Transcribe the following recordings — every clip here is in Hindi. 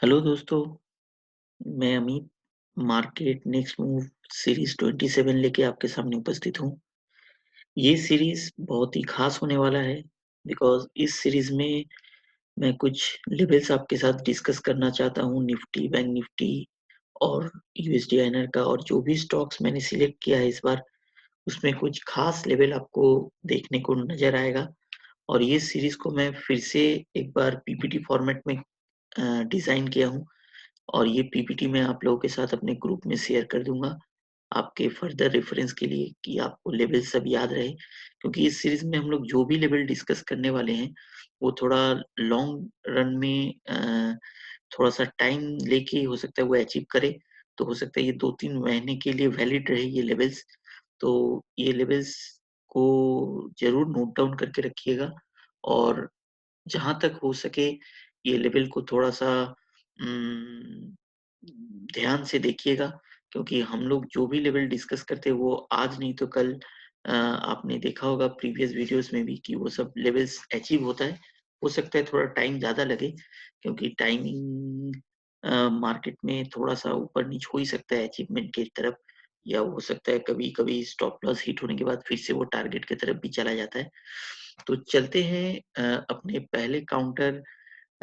हेलो दोस्तों, मैं Amit market next move series 27 लेके आपके सामने उपस्थित हूँ। ये सीरीज बहुत ही खास होने वाला है बिकॉज़ इस सीरीज में मैं कुछ लेवल्स आपके साथ डिस्कस करना चाहता हूँ निफ्टी, बैंक निफ्टी और यूएसडी आईएनआर का और जो भी स्टॉक्स मैंने सिलेक्ट किया है इस बार, उसमें कुछ खास लेवल आपको देखने को नज़र आएगा और ये सीरीज को मैं फिर से एक बार पीपीटी फॉर्मेट में डिज़ाइन किया हूँ और ये पीपीटी मैं आप लोगों के साथ अपने ग्रुप में शेयर कर दूँगा, आपके फर्दर रेफरेंस के लिए कि आपको लेवल सब याद रहे। क्योंकि इस सीरीज़ में हम लोग जो भी लेवल डिस्कस करने वाले हैं, वो थोड़ा लॉन्ग रन में थोड़ा-सा टाइम लेके हो सकता है वो अचीव करे, तो हो सकता है ये 2-3 महीने के लिए वैलिड रहे ये लेवल्स। तो ये लेवल्स को ज़रूर नोट डाउन करके रखिएगा और जहाँ तक हो सके ये लेवल को थोड़ा-सा उम, ध्यान से देखिएगा क्योंकि हम लोग जो भी लेवल डिस्कस करते हैं वो आज नहीं तो कल आपने देखा होगा प्रीवियस वीडियोज़ में भी कि वो सब लेवल्स अचीव होता है। हो सकता है थोड़ा टाइम ज़्यादा लगे क्योंकि टाइमिंग मार्केट में थोड़ा-सा ऊपर-नीच हो ही सकता है अचीवमेंट की तरफ या हो सकता है कभी-कभी स्टॉप लॉस हिट होने के बाद फिर से वो टारगेट की तरफ भी चला जाता है। तो चलते हैं अपने पहले काउंटर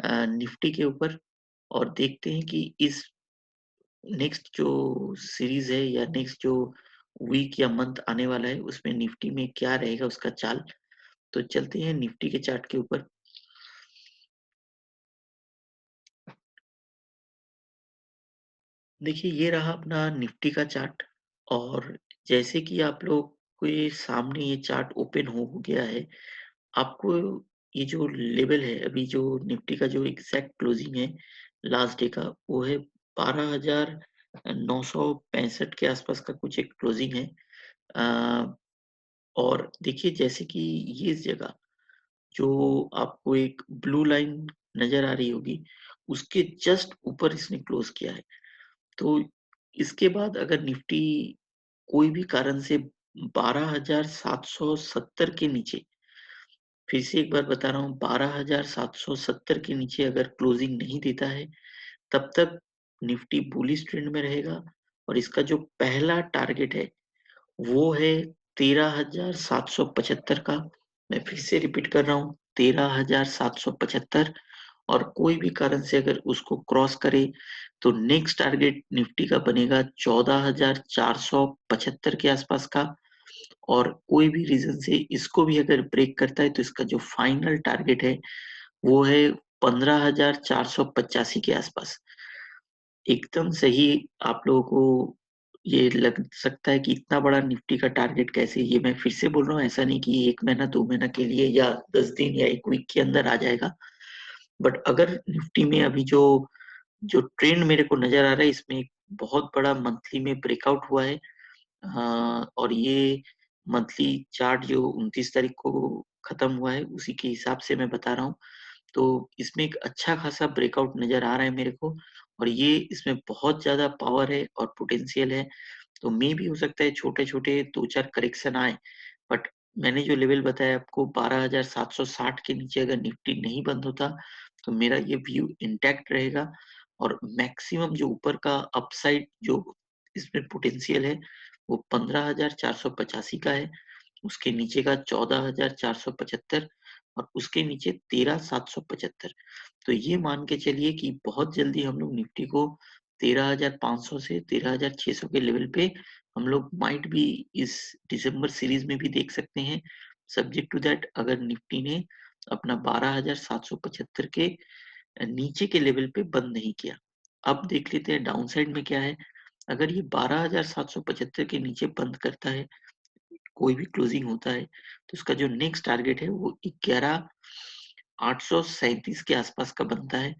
निफ्टी के ऊपर और देखते हैं कि इस नेक्स्ट जो सीरीज है या नेक्स्ट जो वीक या मंथ आने वाला है उसमें निफ्टी में क्या रहेगा उसका चाल। तो चलते हैं निफ्टी के चार्ट के ऊपर। देखिए ये रहा अपना निफ्टी का चार्ट और जैसे कि आप लोग के सामने ये चार्ट ओपन हो गया है, आपको ये जो लेवल है अभी जो निफ्टी का जो एग्जैक्ट क्लोजिंग है लास्ट डे का वो है 12,965 के आसपास का कुछ एक क्लोजिंग है। अ, और देखिए जैसे कि ये इस जगह जो आपको एक ब्लू लाइन नजर आ रही होगी, उसके जस्ट ऊपर इसने क्लोज किया है। तो इसके बाद अगर निफ्टी कोई भी कारण से 12,770 के नीचे, फिर से एक बार बता रहा हूँ 12,770 के नीचे अगर क्लोजिंग नहीं देता है, तब तक निफ्टी बुलिश ट्रेंड में रहेगा और इसका जो पहला टारगेट है, वो है 13,775 का। मैं फिर से रिपीट कर रहा हूँ 13,775 और कोई भी कारण से अगर उसको क्रॉस करे, तो नेक्स्ट टारगेट निफ्टी का बनेगा 14,475 के आसपास का और कोई भी रीज़न से इसको भी अगर ब्रेक करता है, तो इसका जो फाइनल टारगेट है, वो है 15,485 के आसपास। एकदम सही आप लोगों को ये लग सकता है कि इतना बड़ा निफ्टी का टारगेट कैसे ये मैं फिर से बोल रहा हूँ, ऐसा नहीं कि 1 महीना, 2 महीना के लिए या 10 दिन या 1 वीक के अंदर आ जाएगा। बट अगर निफ्टी में अभी जो जो ट्रेंड मेरे को नज़र आ रहा है, इसमें एक बहुत बड़ा मंथली में ब्रेकआउट हुआ है। और ये मंथली चार्ट जो 29 तारीख को खत्म हुआ है, उसी के हिसाब से मैं बता रहा हूँ। तो इसमें एक अच्छा खासा ब्रेकआउट नज़र आ रहा है मेरे को और ये इसमें बहुत ज़्यादा पावर है और पोटेंशियल है। तो मेबी हो सकता है छोटे-छोटे 2-4 करेक्शन आएँ, बट मैंने जो लेवल बताया आपको 12,760 के नीचे अगर निफ्टी नहीं बंद होता, तो मेरा ये व्यू इंटैक्ट रहेगा और मैक्सिमम जो ऊपर का अपसाइड जो इसमें पोटेंशियल है, वो 15,485 का है। उसके नीचे का 14,475 और उसके नीचे 13,775। तो ये मान के चलिए कि बहुत जल्दी हम लोग निफ्टी को 13,500 से 13,600 के लेवल पे हम लोग माइट भी इस दिसंबर सीरीज में भी देख सकते हैं, सब्जेक्ट टू दैट अगर निफ्टी ने अपना 12,775 के नीचे के लेवल पे बंद नहीं किया। अब देख लेते हैं डाउन साइड में क्या है। अगर ये 12,775 के नीचे बंद करता है, कोई भी क्लोजिंग होता है, तो उसका जो नेक्स्ट टारगेट है वो 11,837 के आसपास का बनता है।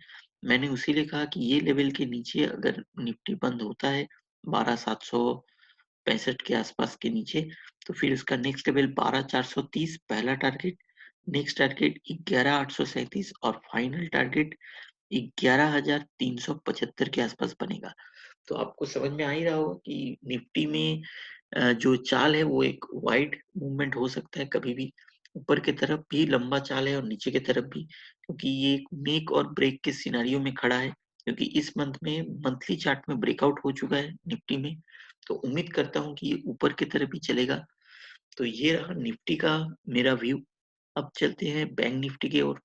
मैंने उसीलिए कहा कि ये लेवल के नीचे अगर निफ्टी बंद होता है 12,765 के आसपास के नीचे, तो फिर उसका नेक्स्ट लेवल 12,430 पहला टारगेट, नेक्स्ट टारगेट 11,837 और फाइनल टारगेट 11,375 के आसपास बनेगा। तो आपको समझ में आ ही रहा होगा कि निफ्टी में जो चाल है वो एक वाइड मूवमेंट हो सकता है कभी भी। ऊपर की तरफ भी लंबा चाल है और नीचे की तरफ भी, क्योंकि ये एक मेक और ब्रेक के सिनेरियो में खड़ा है। क्योंकि इस मंथ में मंथली चार्ट में ब्रेकआउट हो चुका है निफ्टी में, तो उम्मीद करता हूँ कि ये ऊपर की तरफ ही चलेगा। तो ये रहा निफ्टी का मेरा व्यू। अब चलते हैं बैंक निफ्टी की ओर।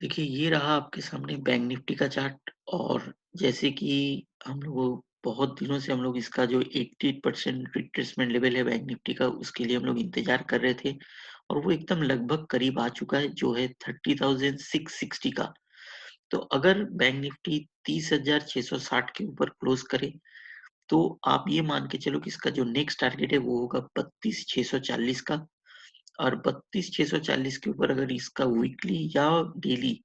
देखिए, ये रहा आपके सामने बैंक निफ्टी का चार्ट, और जैसे कि हम लोग बहुत दिनों से हम लोग इसका जो 80% रिट्रेसमेंट लेवल है बैंक निफ्टी का, उसके लिए हम लोग इंतजार कर रहे थे, और वो एकदम लगभग करीब आ चुका है, जो है 30,660 का। तो अगर बैंक निफ्टी 30,660 के ऊपर क्लोज करे, तो आप ये मान के चलो कि इसका जो नेक्स्ट टारगेट है वो होगा 32,640 का। और 32,640 के ऊपर अगर इसका वीकली या डेली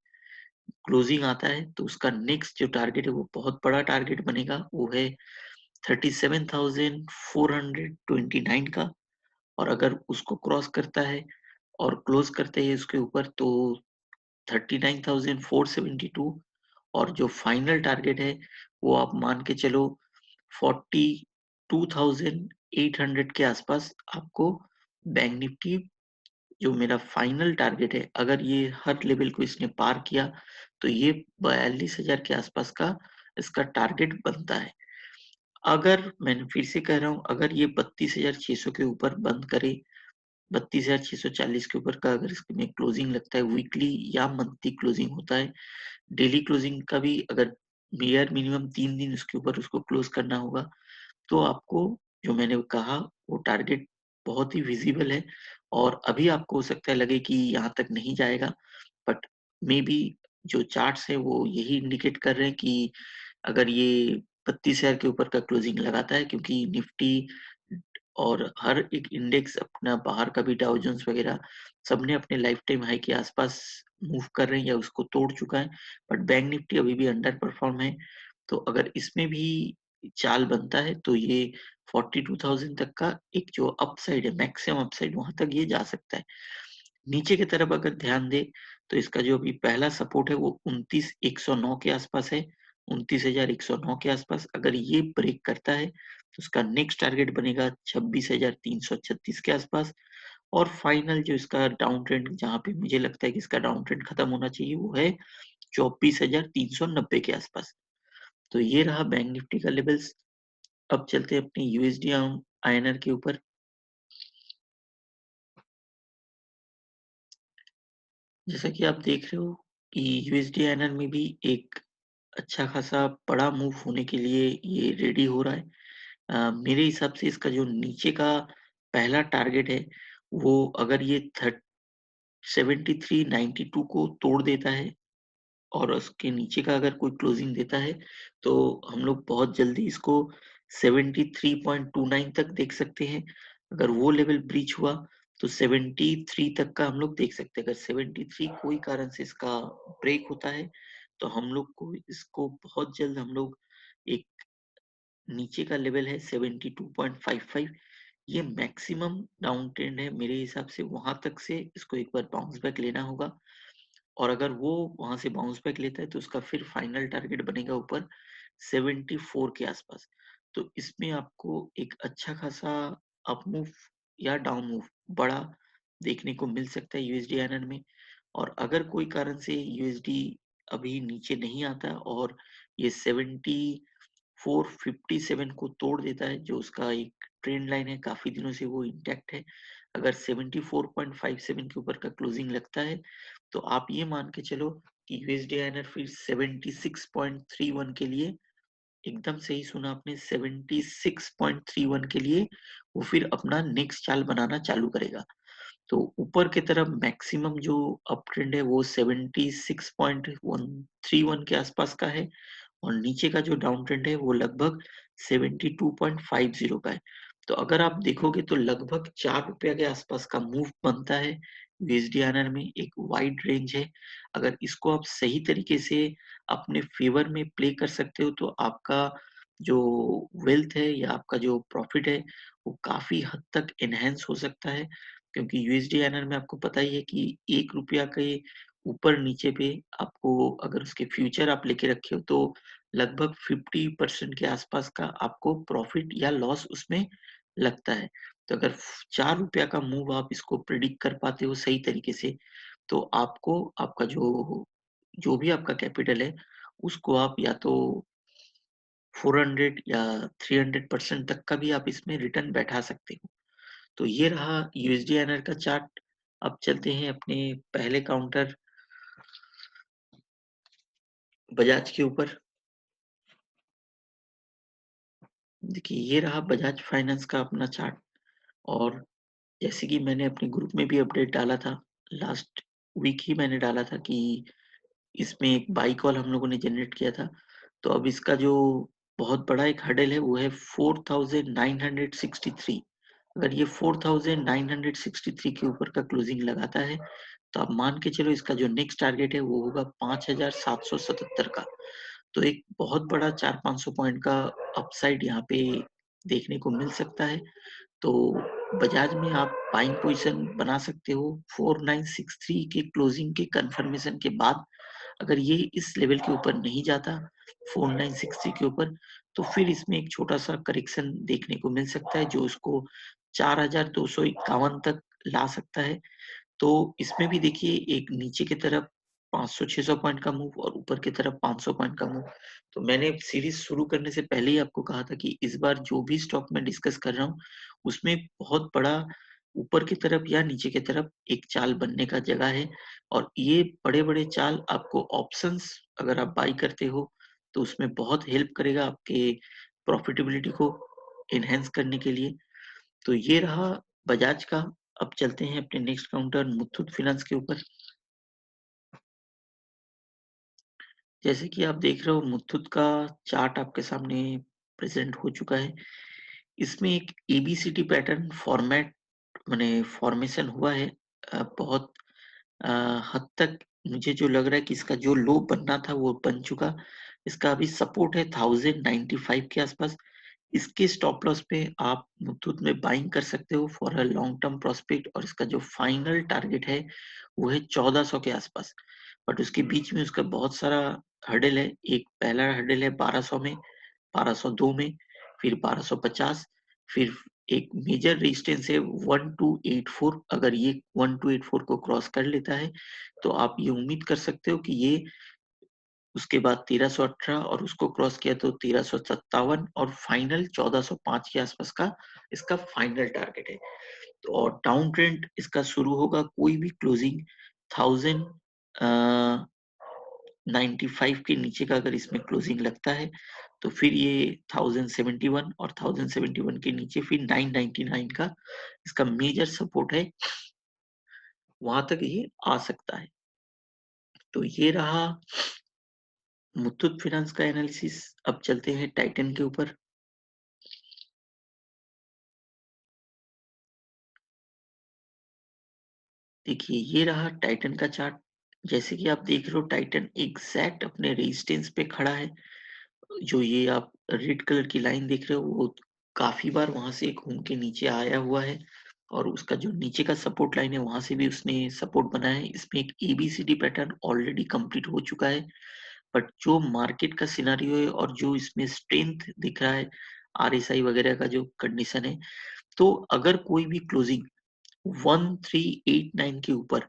क्लोजिंग आता है, तो उसका नेक्स्ट जो टारगेट है वो बहुत बड़ा टारगेट बनेगा, वो है 37,429 का। और अगर उसको क्रॉस करता है और क्लोज करते हैं उसके ऊपर, तो 39,472। और जो फाइनल टारगेट है वो आप मान के चलो 42,800 के आसपास आपको बैंक निफ्टी, जो मेरा फाइनल टारगेट है, अगर ये हर लेवल को इसने पार किया, तो ये 42,000 के आसपास का इसका टारगेट बनता है। अगर मैं फिर से कह रहा हूँ, अगर ये 32,600 के ऊपर बंद करे, 32,640 के ऊपर का अगर इसमें क्लोजिंग लगता है, वीकली या मंथली क्लोजिंग होता है, डेली क्लोजिंग का भी अगर बियर मिनिमम 3 दिन उसके ऊपर उसको क्लोज करना होगा, तो आपको, जो मैंने कहा, वो टारगेट बहुत ही विजिबल है। और अभी आपको हो सकता है लगे कि यहाँ तक नहीं जाएगा, बट मे बी जो चार्ट्स हैं वो यही इंडिकेट कर रहे हैं कि अगर ये 32,000 के ऊपर का क्लोजिंग लगाता है, क्योंकि निफ्टी और हर एक इंडेक्स अपना बाहर का भी डाउ जोन्स वगैरह सबने अपने लाइफ टाइम हाई के आसपास मूव कर रहे हैं या उसको तोड़ चुका है, बट बैंक निफ्टी अभी भी अंडर परफॉर्म है। तो अगर इसमें भी चाल बनता है, तो ये 42,000 तक का एक जो अपसाइड है, मैक्सिमम अपसाइड, वहां तक ये जा सकता है। नीचे की तरफ अगर ध्यान दें, तो इसका जो अभी पहला सपोर्ट है वो 29,109 के आसपास है। 29,109 के आसपास अगर ये ब्रेक करता है, तो उसका नेक्स्ट टारगेट बनेगा 26,336 के आसपास। और फाइनल जो इसका डाउन ट्रेंड, जहाँ पे मुझे लगता है कि इसका डाउन ट्रेंड खत्म होना चाहिए, वो है 24,390 के आसपास। तो ये रहा बैंक निफ्टी का लेवल्स। अब चलते हैं अपने यूएसडी आईएनआर के ऊपर। जैसा कि आप देख रहे हो कि यूएसडी आईएनआर में भी एक अच्छा खासा बड़ा मूव होने के लिए ये रेडी हो रहा है। मेरे हिसाब से इसका जो नीचे का पहला टारगेट है, वो अगर ये 7392 को तोड़ देता है और उसके नीचे का अगर कोई क्लोजिंग देता है, तो हम लोग बहुत जल्दी इसको 73.29 तक देख सकते हैं। अगर वो लेवल ब्रीच हुआ, तो 73 तक का हम लोग देख सकते हैं। अगर 73 कोई कारण से इसका ब्रेक होता है, तो हम लोग को इसको बहुत जल्द हम लोग एक नीचे का लेवल है 72.55, ये मैक्सिमम डाउन ट्रेंड है मेरे हिसाब से। वहां तक से इसको एक बार बाउंस बैक लेना होगा, और अगर वो वहां से बाउंस बैक लेता है, तो उसका फिर फाइनल टारगेट बनेगा ऊपर 74 के आसपास। तो इसमें आपको एक अच्छा खासा अप मूव या डाउन मूव बड़ा देखने को मिल सकता है यूएसडी आयरन में। और अगर कोई कारण से यूएसडी अभी नीचे नहीं आता और ये 457 को तोड़ देता है, जो उसका एक ट्रेंड लाइन है, काफी दिनों से वो इंटैक्ट है। अगर 74.57 के ऊपर का क्लोजिंग लगता है, तो आप ये मान के चलो कि यूएसडी आयनर फिर 76.31 के लिए, एकदम सही सुना आपने, 76.31 के लिए वो फिर अपना नेक्स्ट चाल बनाना चालू करेगा। तो ऊपर की तरफ मैक्सिमम जो अप ट्रेंड है वो 76.131 के आसपास का है, और नीचे का जो डाउन ट्रेंड है वो लगभग 72.50 का है। तो अगर आप देखोगे तो लगभग 4 रुपया के आसपास का मूव बनता है यूएसडीआरआर में, एक वाइड रेंज है। अगर इसको आप सही तरीके से अपने फेवर में प्ले कर सकते हो, तो आपका जो वेल्थ है या आपका जो प्रॉफिट है, वो काफी हद तक एनहेंस हो सकता है। क्योंकि यूएसडीआरआर में आपको पता ही है कि 1 रुपया के ऊपर नीचे पे आपको, अगर उसके फ्यूचर आप लेके रखे हो, तो लगभग 50% के आसपास का आपको प्रॉफिट या लॉस उसमें लगता है। तो अगर 4 रुपया का मूव आप इसको प्रिडिक्ट कर पाते हो सही तरीके से, तो आपको आपका जो भी आपका कैपिटल है, उसको आप या तो 400 या 300% तक का भी आप इसमें रिटर्न बैठा सकते हो। तो ये रहा यूएसडी-आईएनआर का चार्ट। अब चलते हैं अपने पहले काउंटर बजाज के ऊपर। देखिए, ये रहा बजाज फाइनेंस का अपना चार्ट। और जैसे कि मैंने अपने ग्रुप में भी अपडेट डाला था, लास्ट वीक ही मैंने डाला था कि इसमें एक बाई कॉल हम लोगों ने जनरेट किया था। तो अब इसका जो बहुत बड़ा एक हर्डल है वो है 4963। अगर ये 4963 के ऊपर का क्लोजिंग लगाता है, तो आप मान के चलो इसका जो नेक्स्ट टारगेट है वो होगा 5777 का। तो एक बहुत बड़ा 400-500 पॉइंट का अपसाइड यहाँ पे देखने को मिल सकता है। तो बजाज में आप बाइंग पोजीशन बना सकते हो 4963 के क्लोजिंग के कंफर्मेशन के बाद। अगर ये इस लेवल के ऊपर नहीं जाता 4963 के ऊपर, तो फिर इसमें एक छोटा-सा करेक्शन देखने को मिल सकता है जो उसको 4251 तक ला सकता है। तो इसमें भी देखिए एक नीचे की तरफ 500-600 पॉइंट का मूव और ऊपर की तरफ 500 पॉइंट का मूव। तो मैंने सीरीज़ शुरू करने से पहले ही आपको कहा था कि इस बार जो भी स्टॉक मैं डिस्कस कर रहा हूँ, उसमें बहुत बड़ा ऊपर की तरफ या नीचे की तरफ एक चाल बनने का जगह है। और ये बड़े-बड़े चाल आपको ऑप्शंस अगर आप बाय करते हो, तो उसमें बहुत हेल्प करेगा आपके प्रॉफिटेबिलिटी को एनहांस करने के लिए। तो ये रहा बजाज का। अब चलते हैं अपने नेक्स्ट काउंटर मुथूट फाइनेंस के ऊपर। जैसे कि आप देख रहे हो मुथूट का चार्ट आपके सामने प्रेजेंट हो चुका है। इसमें एक एबीसीडी पैटर्न फॉर्मेट माने फॉर्मेशन हुआ है। बहुत अ, हद तक मुझे जो लग रहा है कि इसका जो लो बनना था वो बन चुका। इसका अभी सपोर्ट है 1095 के आसपास। इसके स्टॉप लॉस पे आप मुथूट में बाइंग कर सकते हो for a long term prospect. और इसका जो फाइनल टारगेट है वो है 1400 के आसपास। बट उसके बीच में उसका बहुत सारा हर्डल है। एक पहला हर्डल है 1200 में, 1202 में, फिर 1250, फिर एक मेजर रेजिस्टेंस है 1284। अगर ये 1284 को क्रॉस कर लेता है, तो आप ये उम्मीद कर सकते हो कि ये उसके बाद 1318 और उसको क्रॉस किया तो 1357 और फाइनल 1405 के आसपास का इसका फाइनल टारगेट है। तो और डाउन ट्रेंड इसका शुरू होगा कोई भी क्लोजिंग 1095 के नीचे का अगर इसमें क्लोजिंग लगता है, तो फिर ये 1071 और 1071 के नीचे फिर 999 का इसका मेजर सपोर्ट है, वहां तक ये आ सकता है। तो ये रहा मुथूट फाइनेंस का एनालिसिस। अब चलते हैं टाइटन के ऊपर। देखिए, ये रहा टाइटन का चार्ट। जैसे कि आप देख रहे हो टाइटन एग्जैक्ट अपने रेजिस्टेंस पे खड़ा है। जो ये आप रेड कलर की लाइन देख रहे हो वो काफी बार वहां से घूम के नीचे आया हुआ है। और उसका जो नीचे का सपोर्ट लाइन है वहां से भी उसने सपोर्ट बनाया है। इसमें एक एबीसीडी पैटर्न ऑलरेडी कंप्लीट हो चुका है। बट जो मार्केट का सिनारियो है और जो इसमें स्ट्रेंथ दिख रहा है, आरएसआई वगैरह का जो कंडीशन है, तो अगर कोई भी क्लोजिंग 1389 के ऊपर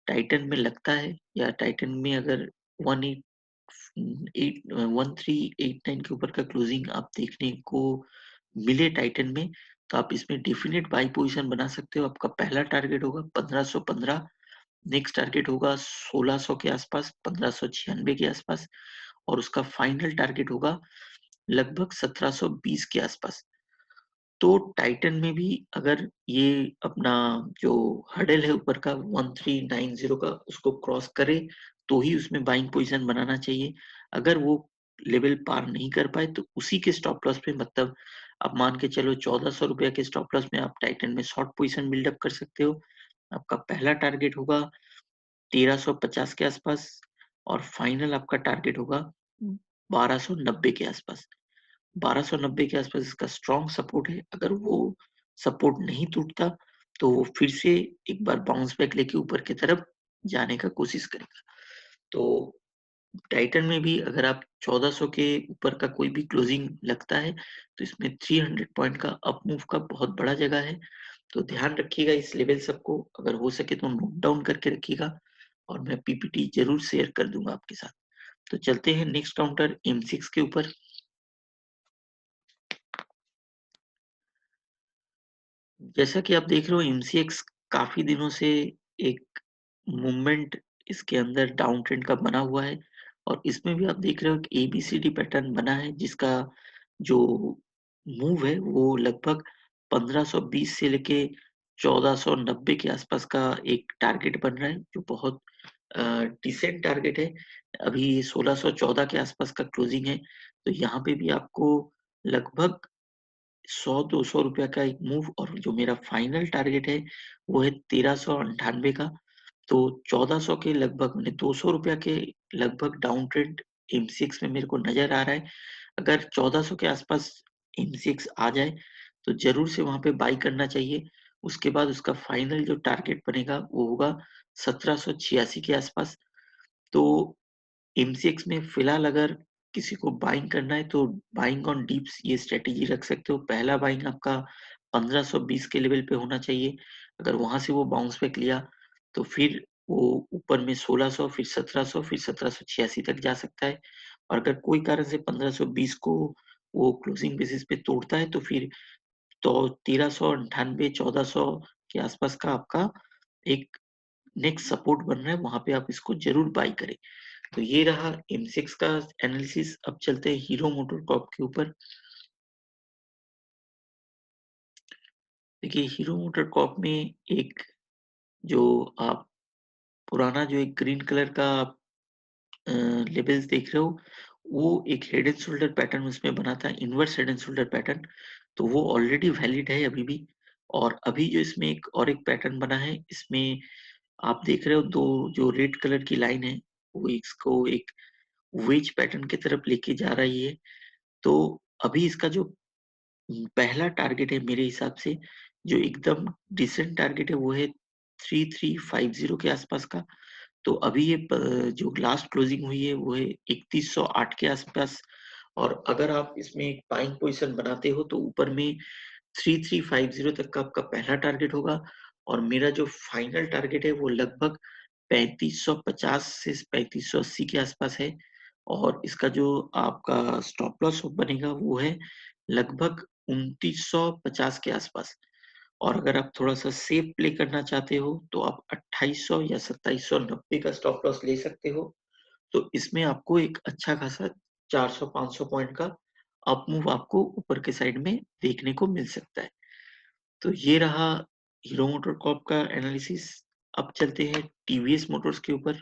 टाइटन में लगता है, या टाइटन में अगर 1389 के ऊपर का क्लोजिंग आप देखने को मिले टाइटन में, तो आप इसमें डेफिनेट बाई पोजीशन बना सकते हो। आपका पहला टारगेट होगा 1515, नेक्स्ट टारगेट होगा 1600 के आसपास, 1596 के आसपास, और उसका फाइनल टारगेट होगा लगभग 1720 के आसपास। तो टाइटन में भी अगर ये अपना जो हर्डल है ऊपर का 1390 का उसको क्रॉस करे, तो ही उसमें बाइंग पोजीशन बनाना चाहिए। अगर वो लेवल पार नहीं कर पाए तो उसी के स्टॉप लॉस पे, मतलब आप मान के चलो 1400 रुपया के स्टॉप लॉस में आप टाइटन में शॉर्ट पोजीशन बिल्डअप कर सकते हो। आपका पहला टारगेट होगा 1350 के आसपास और फाइनल आपका टारगेट होगा 1290 के आसपास। 1290 के आसपास इसका स्ट्रॉन्ग सपोर्ट है। अगर वो सपोर्ट नहीं टूटता, तो वो फिर से एक बार बाउंस बैक लेके ऊपर की तरफ जाने का कोशिश करेगा। तो टाइटन में भी अगर आप 1400 के ऊपर का कोई भी क्लोजिंग लगता है, तो इसमें 300 पॉइंट का अप मूव का बहुत बड़ा जगह है। तो ध्यान रखिएगा इस लेवल सबको, अगर हो सके तो नोट डाउन करके रखिएगा और मैं पीपीटी ज़रूर शेयर कर दूँगा आपके साथ। तो चलते हैं नेक्स्ट काउंटर M6 के ऊपर। जैसा कि आप देख रहे हो MCX काफ़ी दिनों से एक मूवमेंट इसके अंदर डाउन ट्रेंड का बना हुआ है और इसमें भी आप देख रहे हो कि एबीसीडी पैटर्न बना है जिसका जो मूव है वो लगभग 1520 से लेके 1490 के आसपास का एक टारगेट बन रहा है जो बहुत डिसेंट टारगेट है। अभी 1614 के आसपास का क्लोजिंग है, तो यहाँ पे भी आपको लगभग 100-200 रुपया का एक मूव और जो मेरा फाइनल टारगेट है, वो है 1398 का। तो 1400 के लगभग माने 200 रुपया के लगभग डाउन ट्रेंड एमसीएक्स में मेरे को नज़र आ रहा है। अगर 1400 के आसपास एमसीएक्स आ जाए, तो ज़रूर से वहाँ पे बाय करना चाहिए। उसके बाद उसका फाइनल जो टारगेट बनेगा, वो होगा 1786 के आसपास। तो एमसीएक्स में फिलहाल अगर किसी को बाइंग करना है तो बाइंग ऑन डिप्स ये स्ट्रैटेजी रख सकते हो। पहला बाइंग आपका 1520 के लेवल पे होना चाहिए। अगर वहाँ से वो बाउंस बैक लिया तो फिर वो ऊपर में 1600 फिर 1700 फिर 1786 तक जा सकता है। और अगर कोई कारण से 1520 को वो क्लोजिंग बेसिस पे तोड़ता है तो फिर तो 1398 1400 के आसपास का आपका एक नेक्स्ट सपोर्ट बन रहा है, वहाँ पे आप इसको ज़रूर बाय करें। तो ये रहा M6 का एनालिसिस। अब चलते हैं हीरो मोटोकॉर्प के ऊपर। देखिए हीरो मोटोकॉर्प में एक जो आप पुराना जो एक ग्रीन कलर का आप लेबल्स देख रहे हो, वो एक हेड एंड शोल्डर पैटर्न उसमें बना था, inverse head and shoulder pattern. तो वो ऑलरेडी वैलिड है अभी भी। और अभी जो इसमें एक पैटर्न बना है, इसमें आप देख रहे हो 2 जो रेड कलर की लाइन है, वो इसको एक वेज पैटर्न की तरफ लेके जा रही है। तो अभी इसका जो पहला टारगेट है मेरे हिसाब से, जो एकदम डिसेंट टारगेट है वो है 3350 के आसपास का। तो अभी ये जो लास्ट क्लोजिंग हुई है वो है 3108 के आसपास। और अगर आप इसमें एक बाइंग पोजीशन बनाते हो तो ऊपर में 3350 तक का आपका पहला टारगेट होगा और मेरा जो फाइनल टारगेट है वो लगभग 3550 से 3580 के आसपास है। और इसका जो आपका स्टॉप लॉस बनेगा वो है लगभग 2950 के आसपास। और अगर आप थोड़ा-सा सेफ प्ले करना चाहते हो, तो आप 2800 या 2790 का स्टॉप लॉस ले सकते हो। तो इसमें आपको एक अच्छा खासा 400-500 पॉइंट का अप मूव आपको ऊपर के साइड में देखने को मिल सकता है। तो ये रहा हीरो मोटोकॉर्प का एनालिसिस। अब चलते हैं टीवीएस मोटर्स के ऊपर।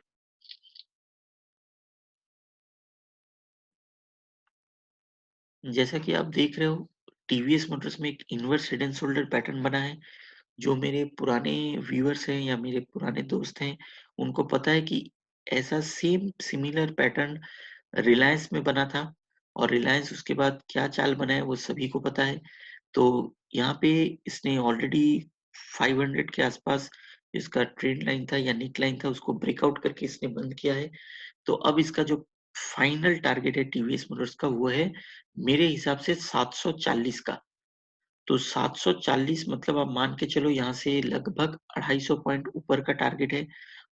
जैसा कि आप देख रहे हो, टीवीएस मोटर्स में एक inverse head and shoulder pattern बना है। जो मेरे पुराने व्यूअर्स हैं या मेरे पुराने दोस्त हैं, उनको पता है कि ऐसा सेम सिमिलर पैटर्न रिलायंस में बना था और रिलायंस उसके बाद क्या चाल बनाया वो सभी को पता है। तो यहाँ पे इसने ऑलरेडी 500 के आसपास इसका ट्रेंड लाइन था या नेक लाइन था, उसको ब्रेकआउट करके इसने बंद किया है। तो अब इसका जो फाइनल टारगेट है टीवीएस मोटर्स का वो है मेरे हिसाब से 740 का। तो 740 मतलब आप मान के चलो यहाँ से लगभग 250 पॉइंट ऊपर का टारगेट है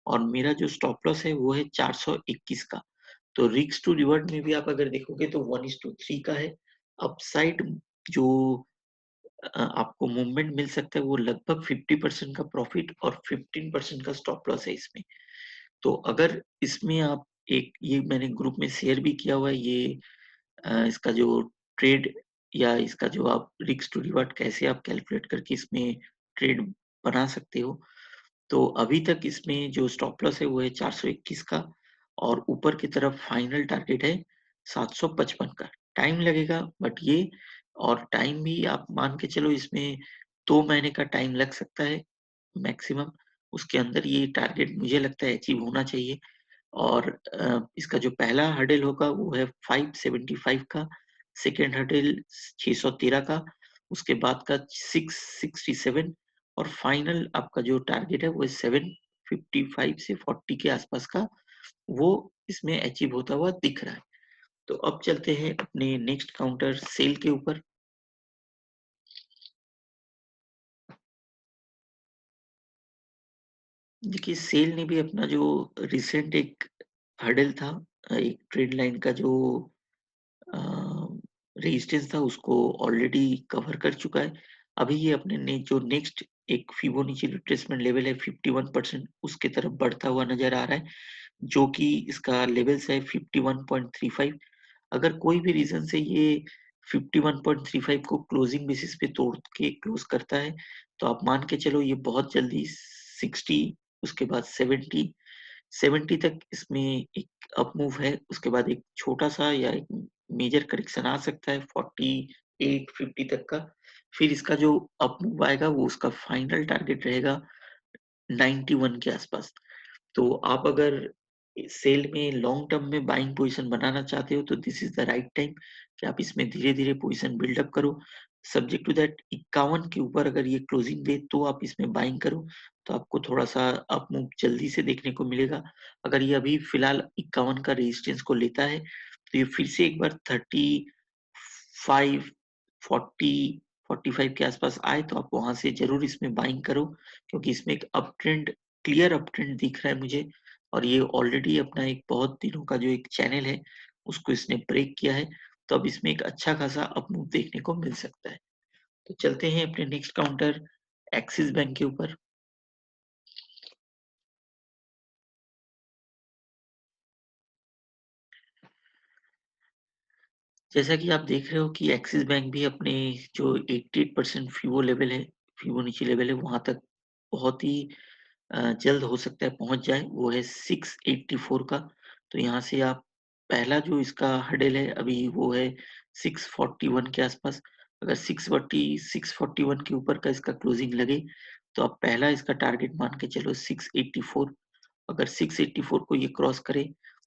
और मेरा जो स्टॉप लॉस है वो है 421 का। तो रिस्क टू रिवॉर्ड में भी आप अगर देखोगे तो 1:3 का है। अपसाइड जो आपको मूवमेंट मिल सकता है वो लगभग 50% का प्रॉफिट और 15% का स्टॉप लॉस है इसमें। तो अगर इसमें आप एक ये मैंने ग्रुप में शेयर भी किया हुआ है ये इसका जो ट्रेड या इसका जो आप रिस्क टू रिवार्ड कैसे आप कैलकुलेट करके इसमें ट्रेड बना सकते हो। तो अभी तक इसमें जो स्टॉप लॉस है वो है 421 का और ऊपर की तरफ फाइनल टारगेट है 755 का। टाइम लगेगा बट ये और टाइम भी आप मान के चलो इसमें 2 महीने का टाइम लग सकता है मैक्सिमम। उसके अंदर ये टारगेट मुझे लगता है अचीव होना चाहिए। और इसका जो पहला हर्डल होगा वो है 575 का, सेकंड हर्डल 613 का, उसके बाद का 667 और फाइनल आपका जो टारगेट है वो है 755 से 40 के आसपास का, वो इसमें अचीव होता हुआ दिख रहा है। तो अब चलते हैं अपने नेक्स्ट काउंटर सेल के ऊपर। देखिए सेल ने भी अपना जो रिसेंट एक हर्डल था, एक ट्रेड लाइन का जो अ, रेजिस्टेंस था उसको ऑलरेडी कवर कर चुका है। अभी ये अपने ने जो नेक्स्ट एक फिबोनाची रिट्रेसमेंट लेवल है 51% उसके तरफ बढ़ता हुआ नज़र आ रहा है, जो कि इसका लेवल्स है 51.35। अगर कोई भी रीज़न से ये 51.35 को क्लोजिंग बेसिस पे तोड़ के क्लोज़ करता है, तो आप मान के चलो ये बहुत जल्दी 60, उसके बाद 70, 70 तक इसमें एक अप मूव है, उसके बाद एक छोटा-सा या एक मेजर करेक्शन आ सकता है 48, 50 तक का। फिर इसका जो अप मूव आएगा वो उसका फाइनल टारगेट रहेगा 91 के आसपास। तो आप अगर सेल में लॉन्ग टर्म में बाइंग पोजीशन बनाना चाहते हो तो this is the right time कि आप इसमें धीरे-धीरे पोजीशन बिल्ड अप करो। सब्जेक्ट टू दैट 51 के ऊपर अगर ये क्लोजिंग दे तो आप इसमें बाइंग करो, तो आपको थोड़ा-सा अप मूव जल्दी से देखने को मिलेगा। अगर ये अभी फिलहाल 51 का रेजिस्टेंस को लेता है, तो ये फिर से एक बार 35, 40, 45 के आसपास आए तो आप वहाँ से ज़रूर इसमें बाइंग करो, क्योंकि इसमें एक up trend, clear up trend दिख रहा है मुझे। और ये ऑलरेडी अपना एक बहुत दिनों का जो एक चैनल है, उसको इसने ब्रेक किया है, तो अब इसमें एक अच्छा खासा अप मूव देखने को मिल सकता है। तो चलते हैं अपने नेक्स्ट काउंटर एक्सिस बैंक के ऊपर। जैसा कि आप देख रहे हो कि एक्सिस बैंक भी अपने जो 88% फिबो लेवल है, फिबोनाची लेवल है, वहाँ तक बहुत ही जल्द हो सकता है पहुँच जाए, वो है 684 का। तो यहाँ से आप पहला जो इसका हर्डल है अभी वो है 641 के आसपास। अगर 641 के ऊपर का इसका क्लोजिंग लगे, तो आप पहला इसका टारगेट मान के चलो 684। अगर 684 को ये क्रॉस करे,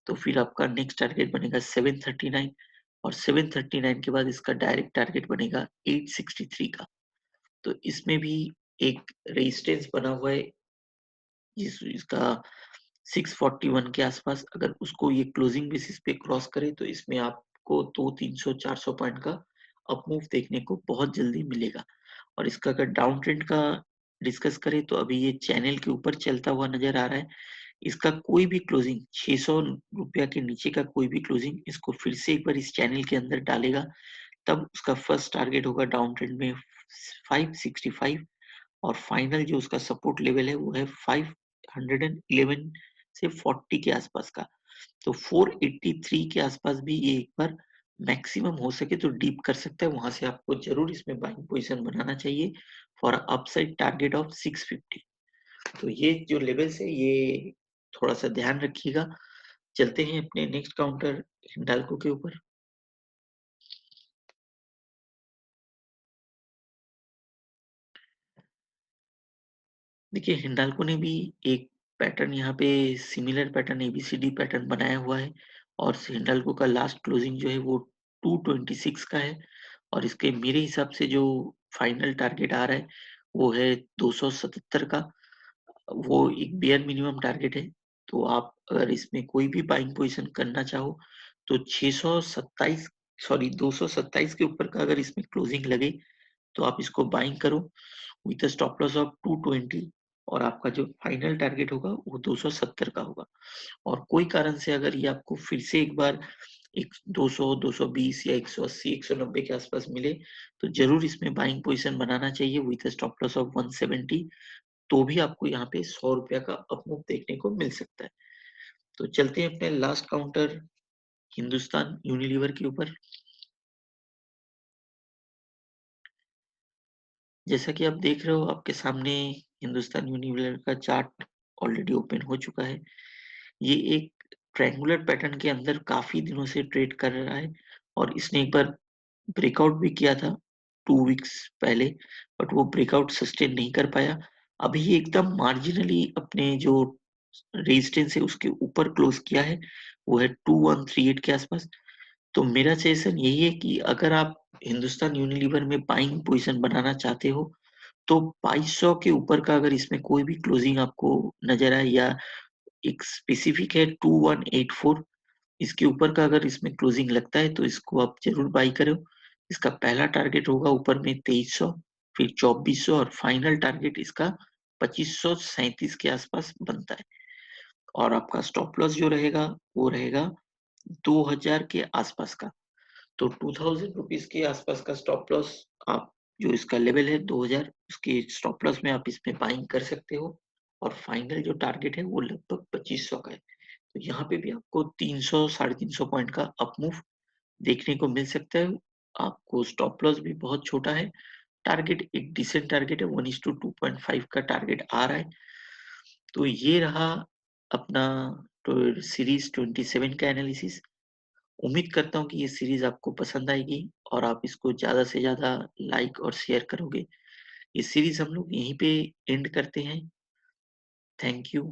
तो फिर आपका नेक्स्ट टारगेट बनेगा 739, और 739 के बाद इसका डायरेक्ट टारगेट बनेगा 863 का। तो इसमें भी एक रेजिस्टेंस बना हुआ है, इसका 641 के आसपास। अगर उसको ये क्लोजिंग बेसिस पे क्रॉस करे तो इसमें आपको 2 300 400 पॉइंट का अप मूव देखने को बहुत जल्दी मिलेगा। और इसका अगर डाउन ट्रेंड का डिस्कस करें तो अभी ये चैनल के ऊपर चलता हुआ नजर आ रहा है। इसका कोई भी क्लोजिंग 600 रुपया के नीचे का कोई भी क्लोजिंग इसको फिर से एक बार इस चैनल के अंदर डालेगा, तब उसका फर्स्ट टारगेट होगा डाउन ट्रेंड में 565, और फाइनल जो उसका सपोर्ट लेवल है वो है 511 से 40 के आसपास का। तो 483 के आसपास भी ये एक बार मैक्सिमम हो सके तो डीप कर सकता है, वहां से आपको जरूर इसमें बाइंग पोजीशन बनाना चाहिए फॉर अपसाइड टारगेट ऑफ 650। तो ये जो लेवल्स है ये थोड़ा सा ध्यान रखिएगा। चलते हैं अपने नेक्स्ट काउंटर हिंडाल्को के ऊपर। देखिए हिंडाल्को ने भी एक पैटर्न यहाँ पे सिमिलर पैटर्न एबीसीडी पैटर्न बनाया हुआ है, और हिंडाल्को का लास्ट क्लोजिंग जो है वो 226 का है, और इसके मेरे हिसाब से जो फाइनल टारगेट आ रहा है वो है 277 का। वो एक बेयर मिनिमम टारगेट है। तो आप अगर इसमें कोई भी बाइंग पोजीशन करना चाहो तो 627, सॉरी 227 के ऊपर का अगर इसमें क्लोजिंग लगे तो आप इसको बाइंग करो with a stop loss of 220, और आपका जो फाइनल टारगेट होगा वो 270 का होगा। और कोई कारण से अगर ये आपको फिर से एक बार एक 200, 220 या 180, 190 के आसपास मिले, तो जरूर इसमें बाइंग पोजीशन बनाना चाहिए with a stop loss of 170। तो भी आपको यहाँ पे 100 रुपया का अप मूव देखने को मिल सकता है। तो चलते हैं अपने लास्ट काउंटर हिंदुस्तान यूनिलीवर के ऊपर। जैसा कि आप देख रहे हो आपके सामने हिंदुस्तान यूनिलीवर का चार्ट ऑलरेडी ओपन हो चुका है। ये एक ट्रायंगुलर पैटर्न के अंदर काफ़ी दिनों से ट्रेड कर रहा है, और इसने एक बार ब्रेकआउट भी किया था 2 वीक्स पहले, बट वो ब्रेकआउट सस्टेन नहीं कर पाया। अभी ये एकदम मार्जिनली अपने जो रेजिस्टेंस है उसके ऊपर क्लोज़ किया है, वो है 2138 के आसपास। तो मेरा सजेशन यही है कि अगर आप हिंदुस्तान यूनिलीवर में बाइंग पोजीशन बनाना चाहते हो, तो 2200 के ऊपर का अगर इसमें कोई भी क्लोजिंग आपको नज़र आए, या एक स्पेसिफिक है 2184, इसके ऊपर का अगर इसमें क्लोजिंग लगता है तो इसको आप ज़रूर बाई करो। इसका पहला टारगेट होगा ऊपर में 2300, फिर 2400, और फाइनल टारगेट इसका 2537 के आसपास बनता है और आपका स्टॉप लॉस जो रहेगा वो रहेगा 2000 के आसपास का। तो 2000 रुपीज़ के आसपास का स्टॉप लॉस आप जो इसका लेवल है 2000 उसके स्टॉप लॉस में आप इसमें बाइंग कर सकते हो और फाइनल जो टारगेट है वो लगभग 2500 का है। तो यहाँ पे भी आपको 300 साढ़े 300 पॉइंट का अप मूव देखने को मिल सकता है। आपको स्टॉप लॉस भी बहुत छोटा है। टारगेट एक डिसेंट टारगेट है 1:2.5 का टारगेट आ रहा है। तो ये रहा अपना तो सीरीज़ 27 का एनालिसिस। उम्मीद करता हूँ कि ये सीरीज़ आपको पसंद आएगी और आप इसको ज़्यादा से ज़्यादा लाइक और शेयर करोगे। ये सीरीज़ हम लोग यहीं पे एंड करते हैं। Thank you.